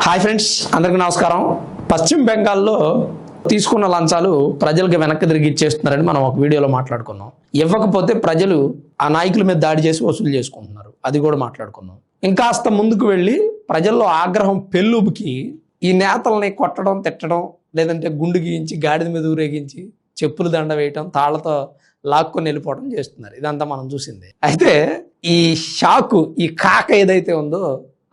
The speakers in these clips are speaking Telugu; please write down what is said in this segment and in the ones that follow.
హాయ్ ఫ్రెండ్స్, అందరికీ నమస్కారం. పశ్చిమ బెంగాల్లో తీసుకున్న లంచాలు ప్రజలకు వెనక్కి తిరిగి ఇచ్చేస్తున్నారని మనం ఒక వీడియోలో మాట్లాడుకున్నాం. ఇవ్వకపోతే ప్రజలు ఆ నాయకుల మీద దాడి చేసి వసూలు చేసుకుంటున్నారు, అది కూడా మాట్లాడుకున్నాం. ఇంకాస్త ముందుకు వెళ్ళి ప్రజల్లో ఆగ్రహం పెళ్ళుబుకి ఈ నేతల్ని కొట్టడం, తిట్టడం, లేదంటే గుండు గీయించి గాడిద మీద ఊరేగించి చెప్పులు దండ వేయటం, తాళ్లతో లాక్కొని వెళ్ళిపోవడం చేస్తున్నారు. ఇదంతా మనం చూసింది. అయితే ఈ షాకు, ఈ కాక ఏదైతే ఉందో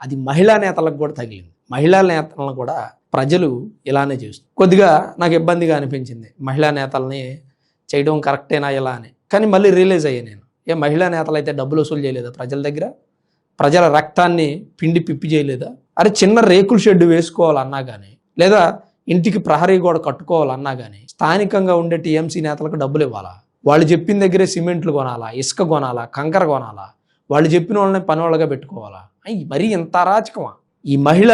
అది మహిళా నేతలకు కూడా తగిలింది. మహిళా నేతలను కూడా ప్రజలు ఇలానే చేస్తారు. కొద్దిగా నాకు ఇబ్బందిగా అనిపించింది మహిళా నేతల్ని చేయడం కరెక్టేనా ఇలా అని. కానీ మళ్ళీ రియలైజ్ అయ్యా నేను, మహిళా నేతలు అయితే డబ్బులు వసూలు చేయలేదా ప్రజల దగ్గర? ప్రజల రక్తాన్ని పిండి పిప్పి చేయలేదా? అరే, చిన్న రేకుల షెడ్ వేసుకోవాలన్నా కానీ, లేదా ఇంటికి ప్రహరీ గోడ కట్టుకోవాలన్నా కానీ స్థానికంగా ఉండే టీఎంసీ నేతలకు డబ్బులు ఇవ్వాలా? వాళ్ళు చెప్పిన దగ్గరే సిమెంట్లు కొనాలా, ఇసుక కొనాలా, కంకర కొనాలా? వాళ్ళు చెప్పిన వాళ్ళని పని వాళ్ళగా పెట్టుకోవాలా? మరీ ఇంత అరాచకమా? ఈ మహిళ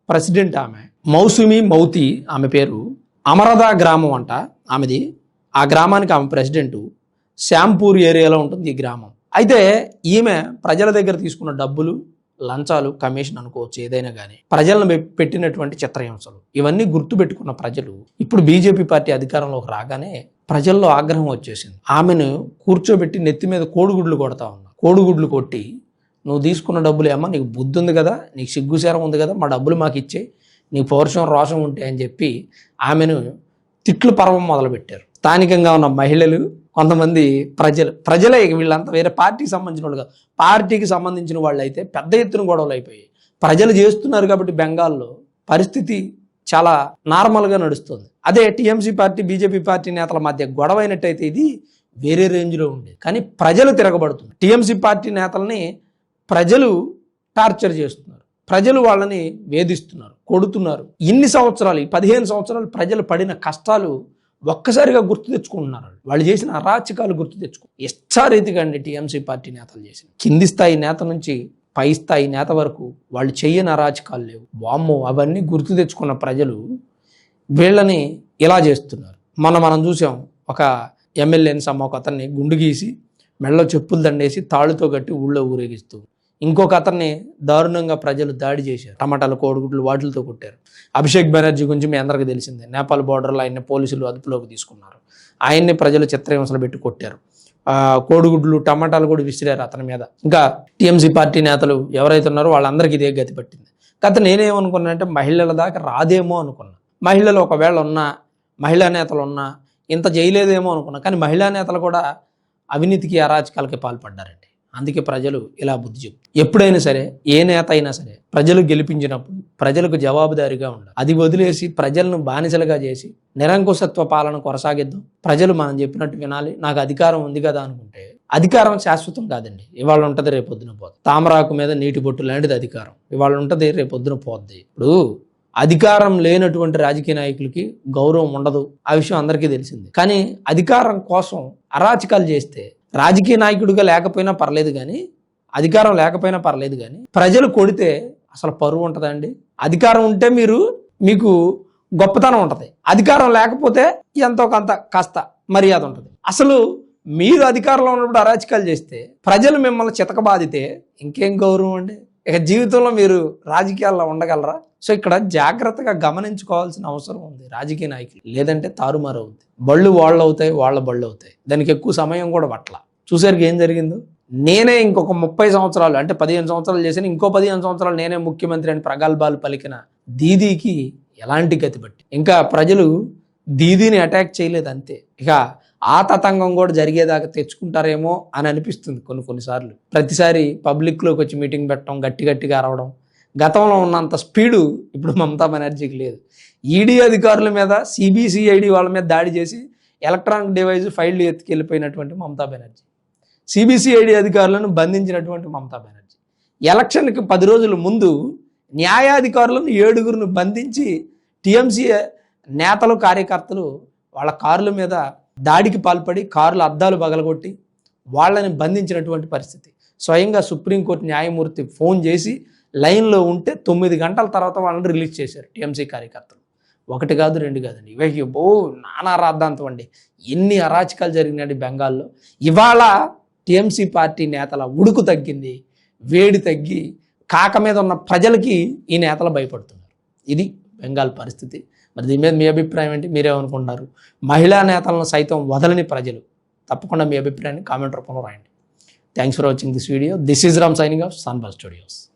ప్రెసిడెంట్, ఆమె మౌసుమి మౌతి, ఆమె పేరు. అమరదా గ్రామం అంట ఆమెది. ఆ గ్రామానికి ఆమె ప్రెసిడెంటు. శ్యాంపూర్ ఏరియాలో ఉంటుంది ఈ గ్రామం. అయితే ఈమె ప్రజల దగ్గర తీసుకున్న డబ్బులు, లంచాలు, కమిషన్ అనుకోవచ్చు, ఏదైనా కానీ ప్రజలను పెట్టినటువంటి చిత్రహింసలు ఇవన్నీ గుర్తుపెట్టుకున్న ప్రజలు ఇప్పుడు బీజేపీ పార్టీ అధికారంలోకి రాగానే ప్రజల్లో ఆగ్రహం వచ్చేసింది. ఆమెను కూర్చోబెట్టి నెత్తి మీద కోడిగుడ్లు కొడతా ఉన్నారు. కోడిగుడ్లు కొట్టి, నువ్వు తీసుకున్న డబ్బులు ఏమో, నీకు బుద్ధి ఉంది కదా, నీకు సిగ్గుసేరం ఉంది కదా, మా డబ్బులు మాకు ఇచ్చే, నీకు పౌరుషం రోషం ఉంటే అని చెప్పి ఆమెను తిట్లు పర్వం మొదలుపెట్టారు. స్థానికంగా ఉన్న మహిళలు, కొంతమంది ప్రజలే, వీళ్ళంతా వేరే పార్టీకి సంబంధించిన వాళ్ళు కాదు. పార్టీకి సంబంధించిన వాళ్ళు అయితే పెద్ద ఎత్తున గొడవలు అయిపోయాయి. ప్రజలు చేస్తున్నారు కాబట్టి బెంగాల్లో పరిస్థితి చాలా నార్మల్గా నడుస్తుంది. అదే టీఎంసీ పార్టీ, బీజేపీ పార్టీ నేతల మధ్య గొడవ అయినట్టయితే ఇది వేరే రేంజ్లో ఉండేది. కానీ ప్రజలు తిరగబడుతున్నారు. టీఎంసీ పార్టీ నేతల్ని ప్రజలు టార్చర్ చేస్తున్నారు, ప్రజలు వాళ్ళని వేధిస్తున్నారు, కొడుతున్నారు. ఇన్ని సంవత్సరాలు, 15 సంవత్సరాలు ప్రజలు పడిన కష్టాలు ఒక్కసారిగా గుర్తు తెచ్చుకుంటున్నారు. వాళ్ళు చేసిన అరాచకాలు గుర్తు ఇష్టారీతిగా అండి టీఎంసీ పార్టీ నేతలు చేసిన. కింది స్థాయి నేత నుంచి పై స్థాయి నేత వరకు వాళ్ళు చెయ్యని అరాచకాలు లేవు. వామ్మో, అవన్నీ గుర్తు తెచ్చుకున్న ప్రజలు వీళ్ళని ఇలా చేస్తున్నారు. మనం చూసాం, ఒక ఎమ్మెల్యేని ఒక అతన్ని గుండు గీసి మెడలో చెప్పులు దండేసి తాళ్ళుతో కట్టి ఊళ్ళో ఊరేగిస్తూ, ఇంకొక అతన్ని దారుణంగా ప్రజలు దాడి చేశారు. టమాటాలు, కోడిగుడ్లు వాటిలతో కొట్టారు. అభిషేక్ బెనర్జీ గురించి మీ అందరికీ తెలిసిందే. నేపాల్ బోర్డర్లో ఆయన్ని పోలీసులు అదుపులోకి తీసుకున్నారు. ఆయన్ని ప్రజలు చిత్రహింసలు పెట్టి కొట్టారు. కోడిగుడ్లు, టమాటాలు కూడా విసిరారు అతని మీద. ఇంకా టీఎంసీ పార్టీ నేతలు ఎవరైతే ఉన్నారో వాళ్ళందరికీ ఇదే గతి పట్టింది. కాకపోతే నేనేమనుకున్నానంటే మహిళల దాకా రాదేమో అనుకున్నా. మహిళలు ఒకవేళ ఉన్నా, మహిళా నేతలు ఉన్నా ఇంత చేయలేదేమో అనుకున్నా. కానీ మహిళా నేతలు కూడా అవినీతికి, అరాచకాలకి పాల్పడ్డారండి. అందుకే ప్రజలు ఇలా బుద్ధి చెప్పు. ఎప్పుడైనా సరే, ఏ నేత అయినా సరే, ప్రజలు గెలిపించినప్పుడు ప్రజలకు జవాబుదారీగా ఉండాలి. అది వదిలేసి ప్రజలను బానిసలుగా చేసి నిరంకుశత్వ పాలన కొనసాగిద్దాం. ప్రజలు మనం చెప్పినట్టు వినాలి. నాకు అధికారం ఉంది కదా అనుకుంటే అధికారం శాశ్వతం కాదండి. ఇవాళ ఉంటుంది, రేపొద్దున పోద్ది. తామరాకు మీద నీటి బొట్టు లాంటిది అధికారం. ఇవాళ ఉంటుంది, రేపొద్దున పోద్ది. ఇప్పుడు అధికారం లేనటువంటి రాజకీయ నాయకులకి గౌరవం ఉండదు, ఆ విషయం అందరికీ తెలిసింది. కానీ అధికారం కోసం అరాచకాలు చేస్తే, రాజకీయ నాయకుడిగా లేకపోయినా పర్లేదు కానీ, అధికారం లేకపోయినా పర్లేదు కానీ, ప్రజలు కొడితే అసలు పరువు ఉంటుందండి. అధికారం ఉంటే మీకు గొప్పతనం ఉంటుంది. అధికారం లేకపోతే ఎంతో కాస్త మర్యాద ఉంటుంది. అసలు మీరు అధికారంలో ఉన్నప్పుడు అరాచకాలు చేస్తే, ప్రజలు మిమ్మల్ని చితకబాదితే ఇంకేం గౌరవం అండి? ఇక జీవితంలో మీరు రాజకీయాల్లో ఉండగలరా? సో ఇక్కడ జాగ్రత్తగా గమనించుకోవాల్సిన అవసరం ఉంది రాజకీయ నాయకులు. లేదంటే తారుమారు అవుతుంది. బళ్ళు వాళ్ళు అవుతాయి, వాళ్ళ బళ్ళు అవుతాయి. దానికి ఎక్కువ సమయం కూడా పట్ల. చూసారికి ఏం జరిగిందో. నేనే ఇంకొక 30 సంవత్సరాలు, అంటే 15 సంవత్సరాలు చేసిన, ఇంకో 15 సంవత్సరాలు నేనే ముఖ్యమంత్రి అని ప్రగల్భాలు పలికిన దీదీకి ఎలాంటి గతి పట్టి. ఇంకా ప్రజలు దీదీని అటాక్ చేయలేదు అంతే. ఇక ఆ తతంగం కూడా జరిగేదాకా తెచ్చుకుంటారేమో అని అనిపిస్తుంది కొన్నిసార్లు. ప్రతిసారి పబ్లిక్లోకి వచ్చి మీటింగ్ పెట్టడం, గట్టిగా అరవడం, గతంలో ఉన్నంత స్పీడు ఇప్పుడు మమతా బెనర్జీకి లేదు. ఈడీ అధికారుల మీద, సిబిసిఐడి వాళ్ళ మీద దాడి చేసి ఎలక్ట్రానిక్ డివైజ్ ఫైళ్లు ఎత్తుకెళ్ళిపోయినటువంటి మమతా బెనర్జీ, సిబిసిఐడి అధికారులను బంధించినటువంటి మమతా బెనర్జీ, ఎలక్షన్కి 10 రోజుల ముందు న్యాయాధికారులను 7గురిని బంధించి టీఎంసీ నేతలు, కార్యకర్తలు వాళ్ళ కార్ల మీద దాడికి పాల్పడి కార్ల అద్దాలు పగలగొట్టి వాళ్ళని బంధించినటువంటి పరిస్థితి. స్వయంగా సుప్రీంకోర్టు న్యాయమూర్తి ఫోన్ చేసి లైన్లో ఉంటే 9 గంటల తర్వాత వాళ్ళని రిలీజ్ చేశారు టీఎంసీ కార్యకర్తలు. 1 కాదు 2 కాదండి, ఇవే నానా రాద్ధాంతం అండి. ఎన్ని అరాచకాలు జరిగినాయి బెంగాల్లో. ఇవాళ టీఎంసీ పార్టీ నేతల ఉడుకు తగ్గింది, వేడి తగ్గి కాక మీద ఉన్న ప్రజలకి ఈ నేతలు భయపడుతున్నారు. ఇది బెంగాల్ పరిస్థితి. మరి దీని మీద మీ అభిప్రాయం ఏంటి? మీరేమనుకుంటున్నారు? మహిళా నేతలను సైతం వదలని ప్రజలు. తప్పకుండా మీ అభిప్రాయాన్ని కామెంట్ రూపంలో రాయండి. Thanks for watching this video. This is Ram signing off సన్బర్డ్ studios.